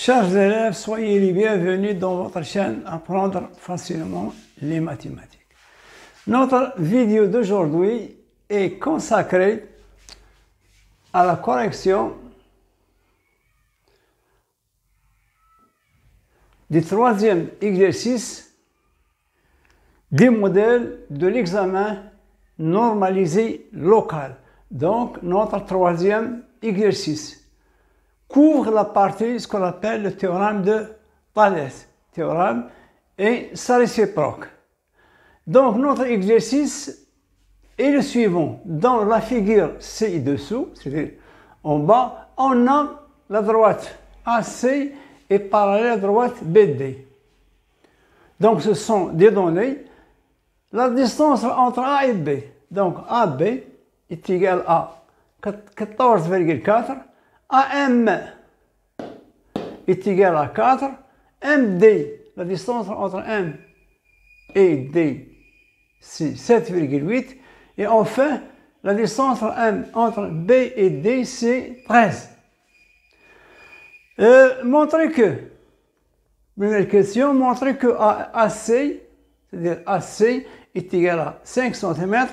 Chers élèves, soyez les bienvenus dans votre chaîne Apprendre facilement les mathématiques. Notre vidéo d'aujourd'hui est consacrée à la correction du troisième exercice du modèle de l'examen normalisé local. Donc, notre troisième exercice couvre la partie, ce qu'on appelle le théorème de Thalès. Théorème et sa réciproque. Donc, notre exercice est le suivant. Dans la figure ci-dessous, c'est-à-dire en bas, on a la droite AC et parallèle à la droite BD. Donc, ce sont des données. La distance entre A et B. Donc, AB est égal à 14,4. AM est égal à 4. MD, la distance entre M et D, c'est 7,8. Et enfin, la distance entre B et D, c'est 13. Montrez que, première question, montrez que AC, c'est-à-dire AC est égal à 5 cm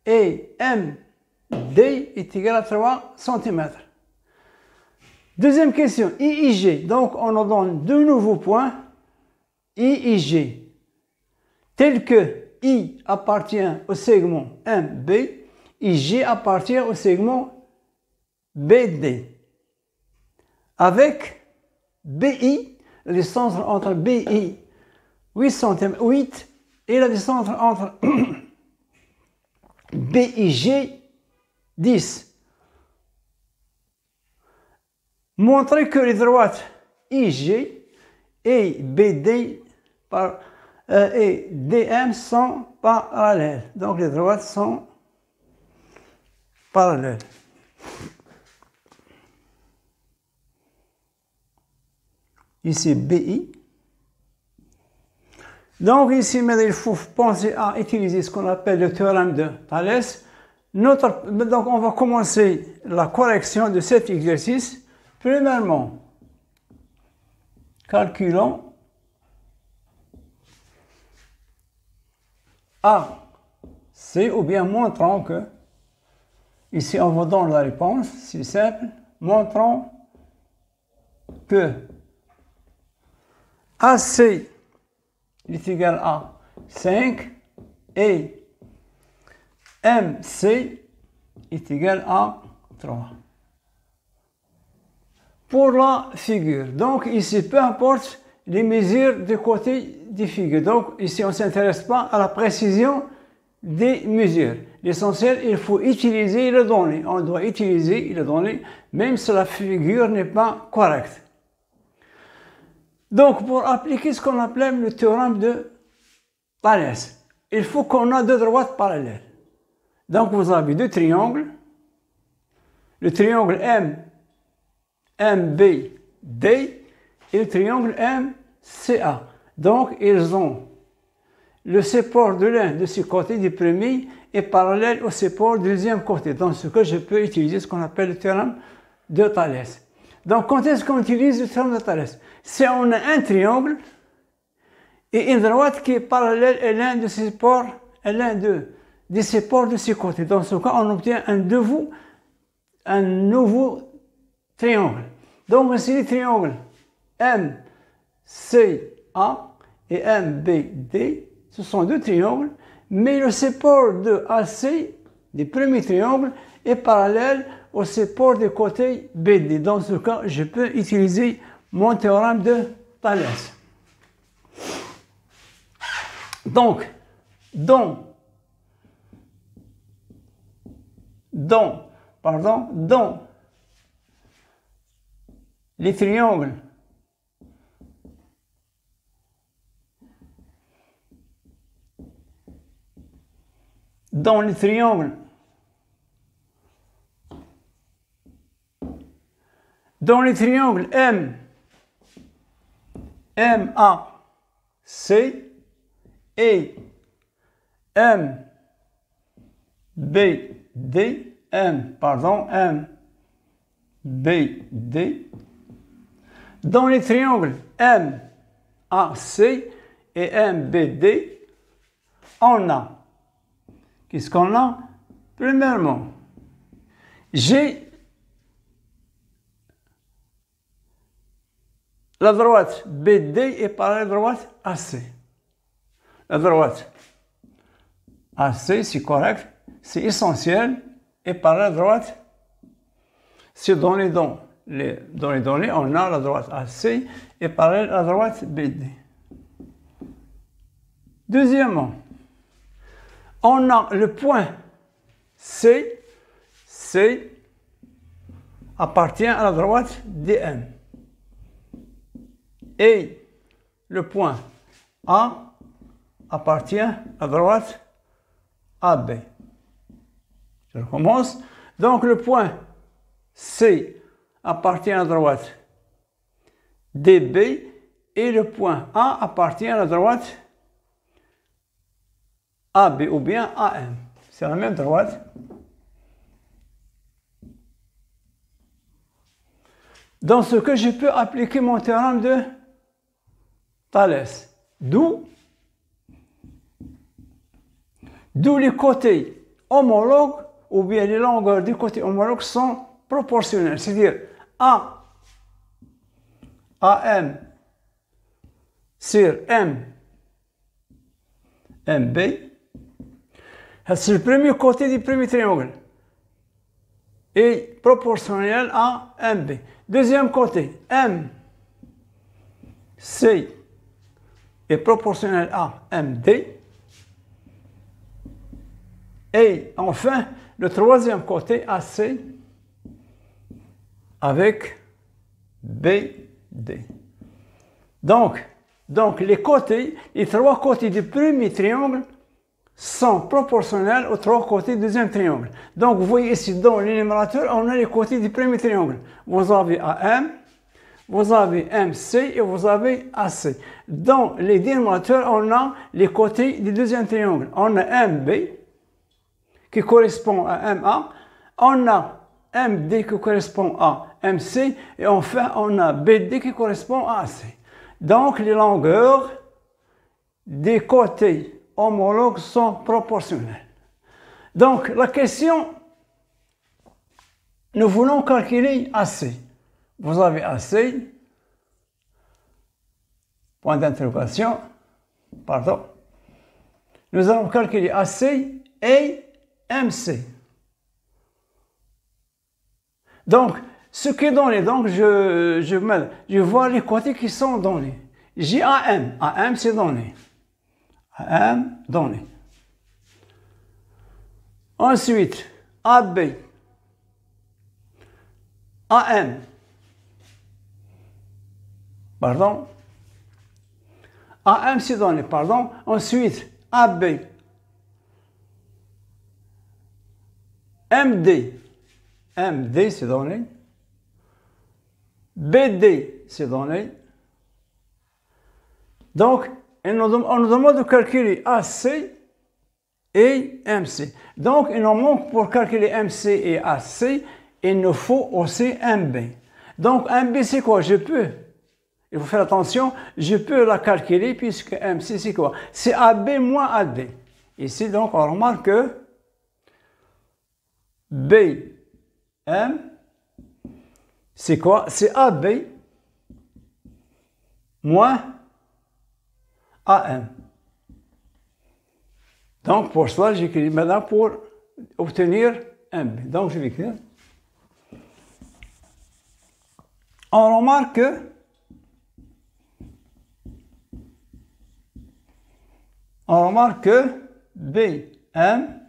et MD est égal à 3 cm. Deuxième question, IIG. Donc, on nous donne deux nouveaux points, IIG, tel que I appartient au segment MB, IG appartient au segment BD. Avec BI, la distance entre BI 8 cm, 8 et la distance entre BIG 10. Montrez que les droites IG et BD et DM sont parallèles. Donc les droites sont parallèles. Ici BI. Donc ici, mais il faut penser à utiliser ce qu'on appelle le théorème de Thalès. Donc on va commencer la correction de cet exercice. Premièrement, calculons AC ou bien montrons que, ici on vous donne la réponse, c'est simple, montrons que AC est égal à 5 et MC est égal à 3. Pour la figure. Donc ici, peu importe les mesures du côté des figures. Donc ici, on ne s'intéresse pas à la précision des mesures. L'essentiel, il faut utiliser les données. On doit utiliser les données, même si la figure n'est pas correcte. Donc, pour appliquer ce qu'on appelle le théorème de Thalès, il faut qu'on ait deux droites parallèles. Donc, vous avez deux triangles. Le triangle MBD et le triangle MCA. Donc, ils ont le support de l'un de ces côtés du premier est parallèle au support du deuxième côté. Dans ce cas, je peux utiliser ce qu'on appelle le théorème de Thalès. Donc, quand est-ce qu'on utilise le théorème de Thalès? Si on a un triangle et une droite qui est parallèle à l'un de ces supports, des supports de ces côtés. Dans ce cas, on obtient un nouveau triangle. Donc, ici, les triangles MCA et MBD, ce sont deux triangles, mais le support de AC, du premier triangle, est parallèle au support du côté BD. Dans ce cas, je peux utiliser mon théorème de Thalès. Donc, dans les triangles MAC et MBD, Dans les triangles MAC et MBD, on a, qu'est-ce qu'on a? Premièrement, j'ai la droite BD est parallèle à la droite AC. La droite AC, c'est correct, c'est essentiel, et parallèle à la droite, c'est dans les données, on a la droite AC et parallèle à la droite BD. Deuxièmement, on a le point C appartient à la droite DM. Et le point A appartient à la droite AB. Je recommence. Donc le point C appartient à la droite DB et le point A appartient à la droite AB ou bien AM. C'est la même droite. Dans ce que je peux appliquer mon théorème de Thalès. D'où les côtés homologues ou bien les longueurs des côtés homologues sont proportionnelles. C'est-à-dire AM sur MB, c'est le premier côté du premier triangle, et proportionnel à MB. Deuxième côté, MC est proportionnel à MD. Et enfin, le troisième côté, AC, avec BD. Donc les côtés, les trois côtés du premier triangle sont proportionnels aux trois côtés du deuxième triangle. Donc vous voyez ici dans l'énumérateur, on a les côtés du premier triangle. Vous avez AM, vous avez MC et vous avez AC. Dans les dénominateurs, on a les côtés du deuxième triangle. On a MB qui correspond à MA, on a MD qui correspond à MC et enfin on a BD qui correspond à AC. Donc les longueurs des côtés homologues sont proportionnelles. Donc la question, nous voulons calculer AC. Vous avez AC, point d'interrogation, pardon. Nous allons calculer AC et MC. Donc, ce qui est donné, donc je vois les côtés qui sont donnés. J'ai AM, AM c'est donné. AM donné. Ensuite, AB, AM, pardon, AM c'est donné, pardon. Ensuite, AB, MD, MD c'est donné, BD c'est donné. Donc, on nous demande de calculer AC et MC. Donc, il nous manque pour calculer MC et AC, il nous faut aussi MB. Donc, MB c'est quoi? Il faut faire attention, je peux la calculer puisque MC c'est quoi? C'est AB moins AD. Ici, donc, on remarque que BM, c'est quoi? C'est AB moins AM. Donc, pour cela, j'écris maintenant pour obtenir MB. Donc, je vais écrire. On remarque que BM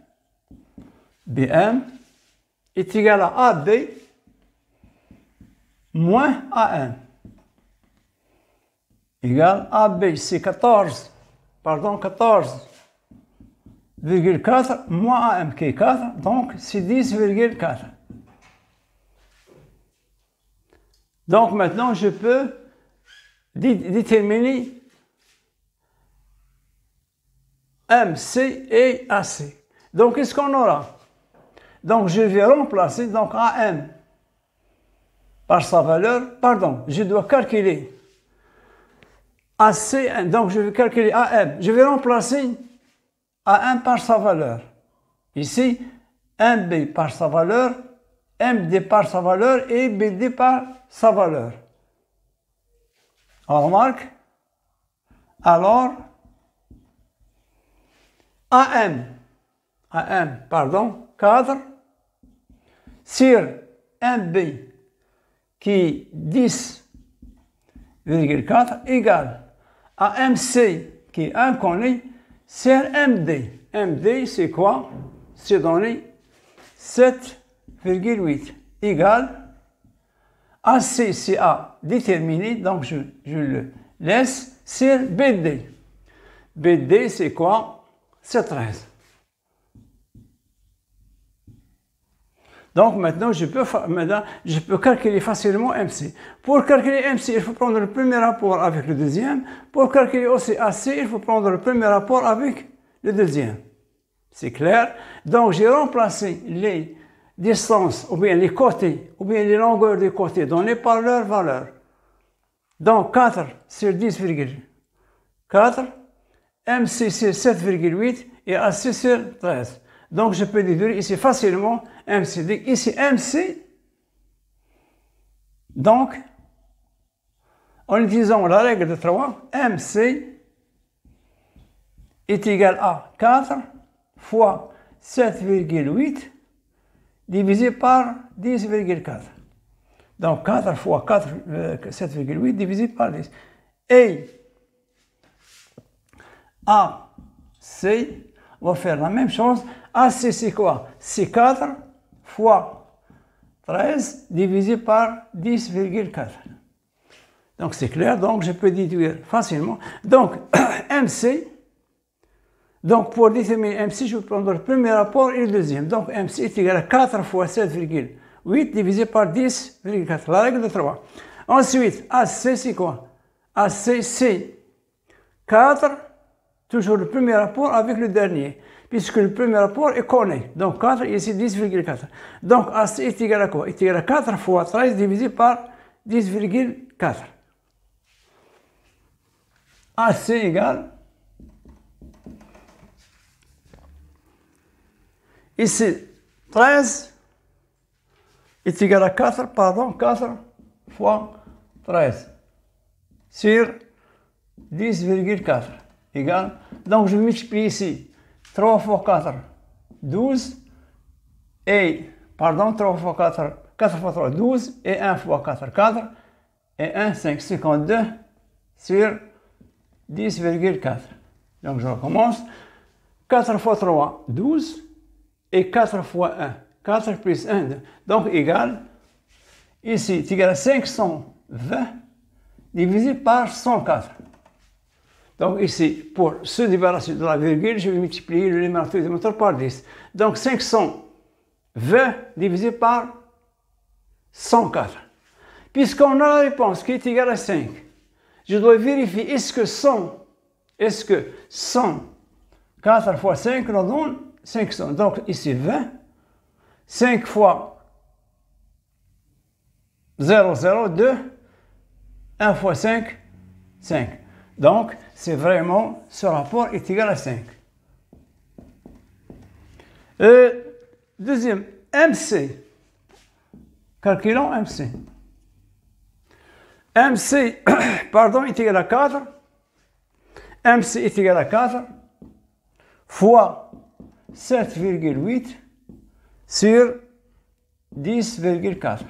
est égal à AB moins AM. Égal AB, c'est 14,4 moins AM qui est 4, donc c'est 10,4. Donc maintenant, je peux déterminer MC et AC. Donc, qu'est-ce qu'on aura? Donc, je vais remplacer donc AM par sa valeur, pardon, je dois calculer AC, donc je vais calculer AM. Je vais remplacer AM par sa valeur. Ici, MB par sa valeur, MD par sa valeur et BD par sa valeur. On remarque? Alors, AM, pardon, 4, sur MB qui est 10,4 égale à MC qui est inconnu sur MD. MD c'est quoi? C'est donné 7,8 égale AC c'est A déterminé, donc je le laisse sur BD. BD c'est quoi? C'est 13. Donc maintenant je peux calculer facilement MC. Pour calculer MC, il faut prendre le premier rapport avec le deuxième. Pour calculer aussi AC, il faut prendre le premier rapport avec le deuxième. C'est clair? Donc j'ai remplacé les distances, ou bien les côtés, ou bien les longueurs des côtés données par leur valeur. Donc 4 sur 10,4, MC sur 7,8 et AC sur 13. Donc je peux déduire ici facilement MC. Ici MC, donc en utilisant la règle de 3, MC est égal à 4 fois 7,8 divisé par 10,4. Donc 4 fois 7,8 divisé par 10. Et AC, on va faire la même chose. AC c'est quoi? C'est 4 fois 13 divisé par 10,4. Donc c'est clair, donc je peux déduire facilement. Donc MC, donc pour déterminer MC, je vais prendre le premier rapport et le deuxième. Donc MC est égal à 4 fois 7,8 divisé par 10,4, la règle de 3. Ensuite, AC c'est quoi? AC c'est 4, toujours le premier rapport avec le dernier, puisque le premier rapport est connu. Donc 4 ici 10,4. Donc AC est égal à quoi? Est égal à 4 fois 13 divisé par 10,4. AC égale, ici 13 est égal à 4 fois 13 sur 10,4 égale, donc je multiplie ici 3 fois 4, 12, et, pardon, 3 fois 4, 4 fois 3, 12, et 1 fois 4, 4, et 1, 5, 52 sur 10,4. Donc je recommence, 4 fois 3, 12, et 4 fois 1, 4 plus 1, 2. Donc égal, ici, c'est égal à 520 divisé par 104. Donc ici, pour se débarrasser de la virgule, je vais multiplier le numérateur du moteur par 10. Donc 520 divisé par 104. Puisqu'on a la réponse qui est égale à 5, je dois vérifier est-ce que 100, 4 fois 5 nous donne 500. Donc ici 20, 5 fois 0, 0, 2, 1 fois 5, 5. Donc, c'est vraiment, ce rapport est égal à 5. Deuxième, MC. Calculons MC. MC, pardon, est égal à 4. MC est égal à 4 fois 7,8 sur 10,4.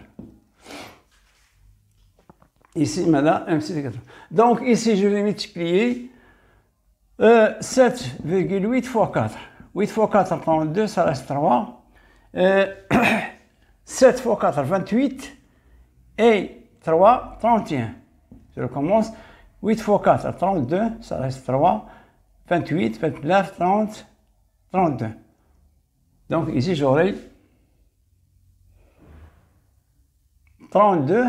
Ici, maintenant, MC c'est 4. Donc, ici, je vais multiplier 7,8 fois 4. 8 fois 4, 32, ça reste 3. 7 fois 4, 28. Et 3, 31. Je recommence. 8 fois 4, 32, ça reste 3. 28, 29, 30, 32. Donc, ici, j'aurai 32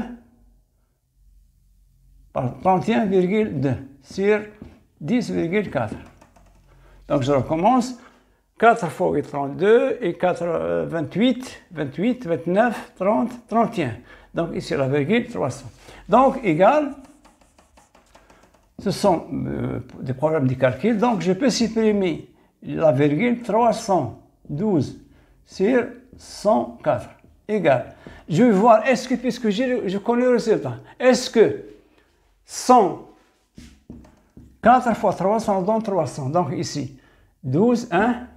par 31,2 sur 10,4. Donc je recommence. 4 fois 8, 32 et 4, 28, 29, 30, 31. Donc ici la virgule 300. Donc égal, ce sont des problèmes de calcul. Donc je peux supprimer la virgule 312 sur 104 égal. Je vais voir, est-ce que, puisque je connais le résultat, est-ce que 104 fois 300 donne 300. Donc ici, 12, 1,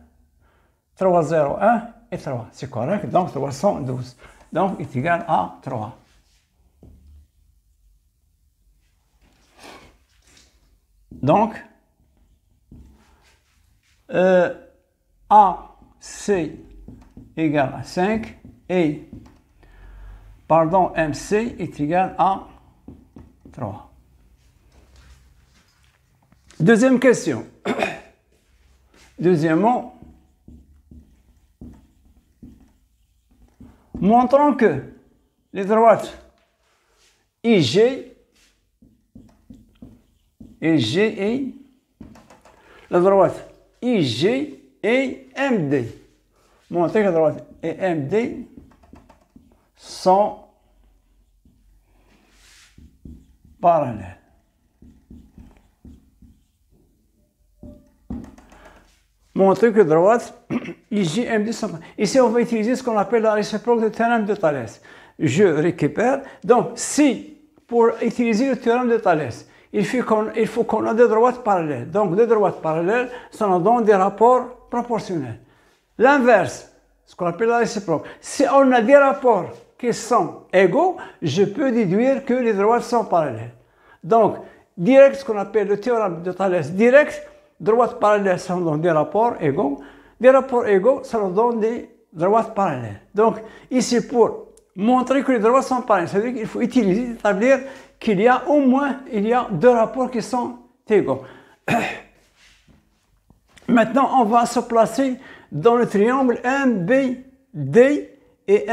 3, 0, 1 et 3. C'est correct, donc 312. Donc est égal à 3. Donc, AC égale à 5 et, pardon, MC est égal à 3. Deuxième question. Deuxièmement, montrons que les droites IG et GI, la droite IG et MD. Montrer que la droite et MD sont parallèles. Montrer que la droite IG et MD sont parallèles. Ici, on va utiliser ce qu'on appelle la réciproque du théorème de Thalès. Je récupère. Donc, si, pour utiliser le théorème de Thalès, il faut qu'on ait deux droites parallèles. Donc, deux droites parallèles, ça nous donne des rapports proportionnels. L'inverse, ce qu'on appelle la réciproque. Si on a des rapports qui sont égaux, je peux déduire que les droites sont parallèles. Donc, direct, ce qu'on appelle le théorème de Thalès direct, droites parallèles, ça nous donne des rapports égaux. Des rapports égaux, ça nous donne des droites parallèles. Donc, ici, pour montrer que les droites sont parallèles, c'est-à-dire qu'il faut utiliser, établir qu'il y a au moins deux rapports qui sont égaux. Maintenant, on va se placer dans le triangle MBD et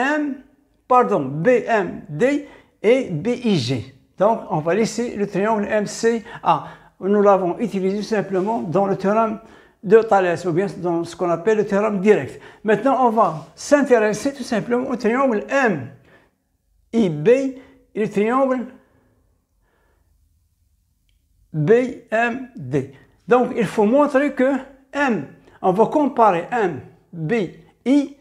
BMD et BIG. Donc, on va laisser le triangle MCA. Nous l'avons utilisé simplement dans le théorème de Thalès, ou bien dans ce qu'on appelle le théorème direct. Maintenant, on va s'intéresser tout simplement au triangle MIB et le triangle BMD. Donc, il faut montrer que on va comparer BI,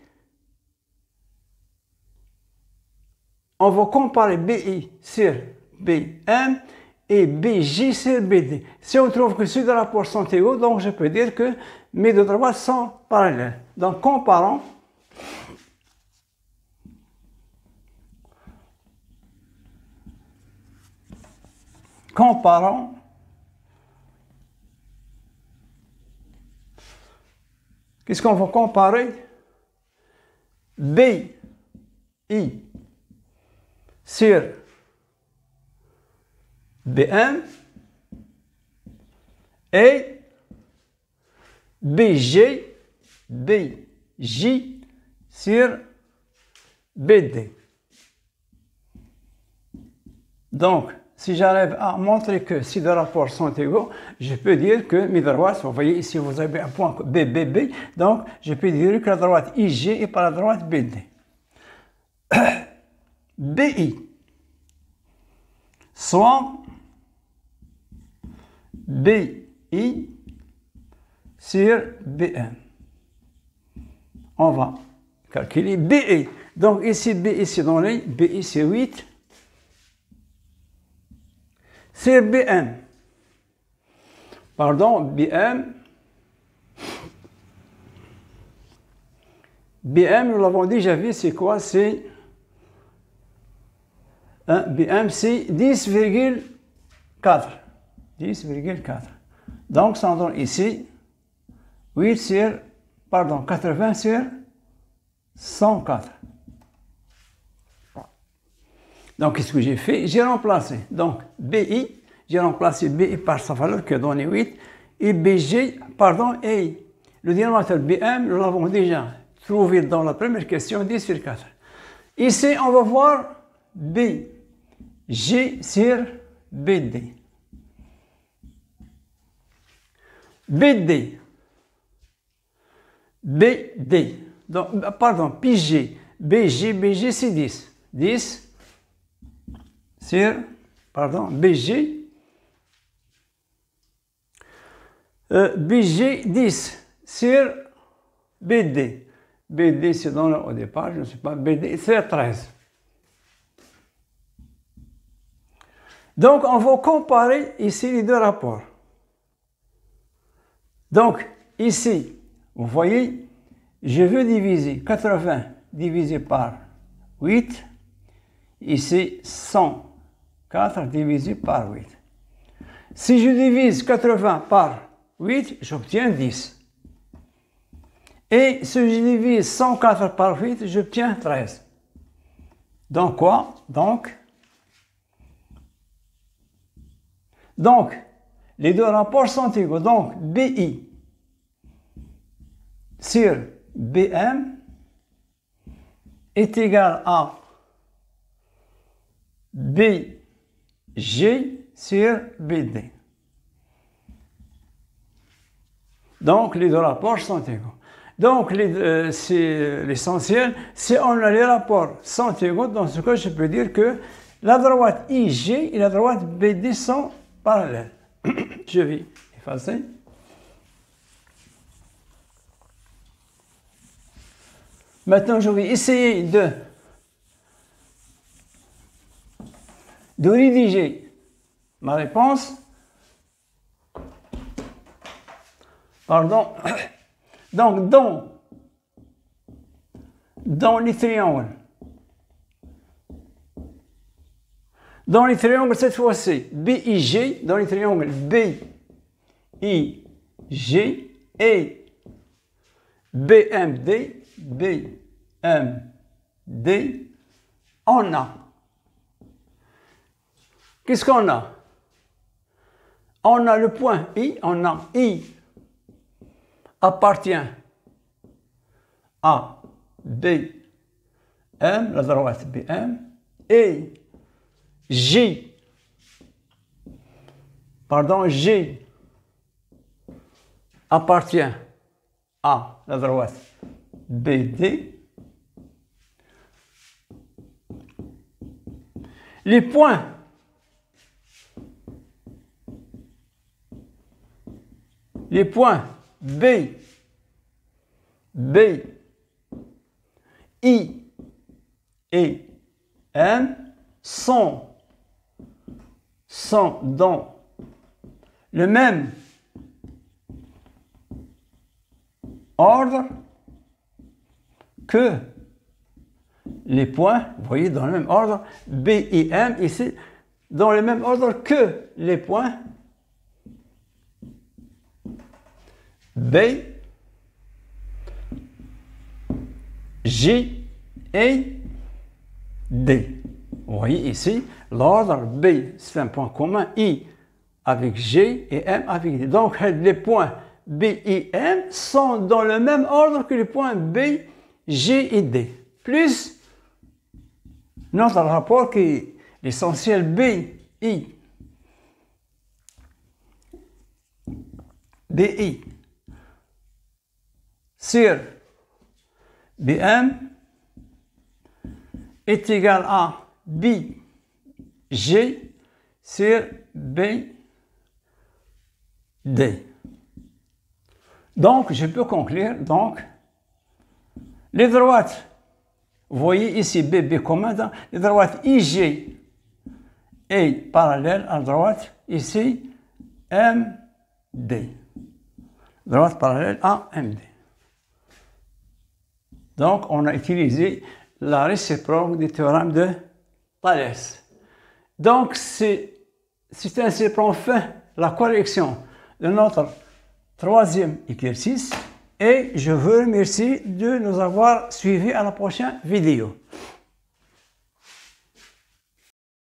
on va comparer BI sur BM et BJ sur BD. Si on trouve que ces deux rapports sont égaux, donc je peux dire que mes deux droites sont parallèles. Donc, comparons. Qu'est-ce qu'on va comparer? BI sur BM et BJ sur BD. Donc, si j'arrive à montrer que si deux rapports sont égaux, je peux dire que mes droites, vous voyez ici vous avez un point BBB, donc je peux dire que la droite IG est par la droite BD. BI, soit BI sur BM. On va calculer BI. Donc ici, BI c'est donné, BI c'est 8. C'est BM. Pardon, BM. BM, nous l'avons déjà vu, c'est quoi? C'est BM, c'est 10,4. 10,4. Donc, ça nous donne ici 8 sur, pardon, 80 sur 104. Donc, qu'est-ce que j'ai fait? J'ai remplacé. Donc, BI, j'ai remplacé BI par sa valeur qui a donné 8. Et BG, pardon, et le dénominateur BM, nous l'avons déjà trouvé dans la première question, 10,4. Ici, on va voir BG sur BD. BD. BD. Donc, pardon, PG. BG c'est 10. 10. sur, pardon, BG, BG 10 sur BD. BD, c'est donné au départ, je ne sais pas, BD, c'est 13. Donc, on va comparer ici les deux rapports. Donc, ici, vous voyez, je veux diviser 80 divisé par 8. Ici, 104 divisé par 8. Si je divise 80 par 8, j'obtiens 10. Et si je divise 104 par 8, j'obtiens 13. Donc quoi? Donc, les deux rapports sont égaux. Donc, BI sur BM est égal à BG sur BD. Donc, les deux rapports sont égaux. Donc, c'est l'essentiel. Si on a les rapports sont égaux, dans ce cas, je peux dire que la droite IG et la droite BD sont parallèles. Je vais effacer. Maintenant, je vais essayer de rédiger ma réponse. Pardon. Donc, dans les triangles. Dans les triangles, cette fois-ci, BIG, dans les triangles BIG et BMD, on a. Qu'est-ce qu'on a? On a le point I, on a I appartient à BM, la droite BM, et G appartient à la droite BD. Les points B, I et M sont dans le même ordre que les points, vous voyez, dans le même ordre, B et M, ici, dans le même ordre que les points B, G et D. Vous voyez ici, l'ordre B, c'est un point commun, I avec G et M avec D. Donc, les points B et M sont dans le même ordre que les points B, G et D. Plus notre rapport qui est l'essentiel BI sur BM est égal à BG sur BD. Donc, je peux conclure, donc, les droites, vous voyez ici BB commun, les droites IG est parallèle à la droite ici MD. Droite parallèle à MD. Donc, on a utilisé la réciproque du théorème de Thalès. Donc, c'est ainsi qu'on fait la correction de notre troisième exercice et je vous remercie de nous avoir suivis à la prochaine vidéo.